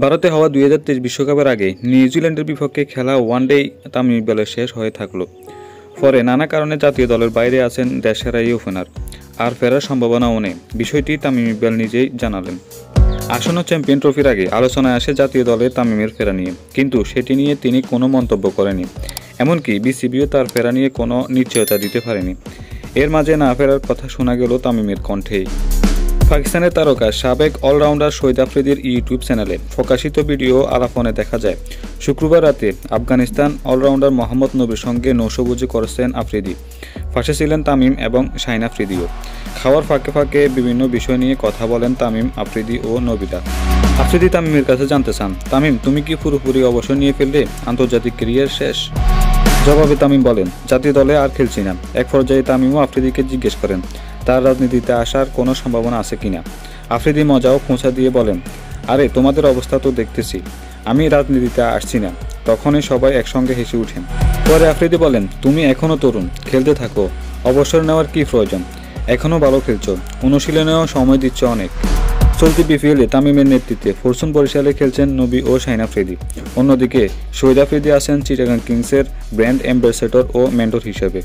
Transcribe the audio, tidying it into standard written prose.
ভারতে হওয়া 2023 বিশ্বকাপের আগে নিউজিল্যান্ডের বিপক্ষে খেলা ওয়ানডেই তামিম ইকবালের শেষ হয়ে থাকলো। পরে নানা কারণে জাতীয় দলের বাইরে আছেন দেশসেরা এই ওপেনার, আর ফেরার সম্ভাবনাও নেই। বিষয়টি তামিম ইকবাল নিজেই জানালেন। আসন্ন চ্যাম্পিয়ন ট্রফির আগে আলোচনায় আসে জাতীয় দলে তামিমের ফেরা নিয়ে, কিন্তু সেটি নিয়ে তিনি কোনো মন্তব্য করেনি। এমনকি বিসিবিও তার ফেরা নিয়ে কোনো নিশ্চয়তা দিতে পারেনি। এর মাঝে না ফেরার কথা শোনা গেল তামিমের কণ্ঠেই। পাকিস্তানের তারকা সাবেক অলরাউন্ডার শহীদ আফ্রিদির ইউটিউব চ্যানেলে প্রকাশিত ভিডিও আলাপনে দেখা যায়, শুক্রবার রাতে আফগানিস্তান অলরাউন্ডার মোহাম্মদ নবীর সঙ্গে নৌশভোজি করেছেন আফ্রিদি। পাশে ছিলেন তামিম এবং শাহিন আফ্রিদিও। খাওয়ার ফাঁকে ফাঁকে বিভিন্ন বিষয় নিয়ে কথা বলেন তামিম, আফ্রিদি ও নবিতা। আফ্রিদি তামিমের কাছে জানতে চান, তামিম তুমি কি পুরোপুরি অবসর নিয়ে ফেললে? আন্তর্জাতিক ক্যারিয়ার শেষ? জবাবে তামিম বলেন, জাতীয় দলে আর খেলছি না। এক পর্যায়ে তামিমও আফ্রিদিকে জিজ্ঞেস করেন তার রাজনীতিতে আসার কোনো সম্ভাবনা আছে কিনা। আফ্রিদি মজাও খোঁচা দিয়ে বলেন, আরে তোমাদের অবস্থা তো দেখতেছি, আমি রাজনীতিতে আসছি না। তখনই সবাই একসঙ্গে হেসে উঠেন। পরে আফ্রিদি বলেন, তুমি এখনও তরুণ, খেলতে থাকো, অবসর নেওয়ার কি প্রয়োজন? এখনও ভালো খেলছো, অনুশীলনেও সময় দিচ্ছ অনেক। চলতি বিপিএলে তামিমের নেতৃত্বে ফরচুন বরিশালে খেলছেন নবী ও শাহিন আফ্রিদি। অন্যদিকে শহীদ আফ্রিদি আছেন চিটাগাং কিংসের ব্র্যান্ড অ্যাম্বাসেডর ও মেন্টর হিসেবে।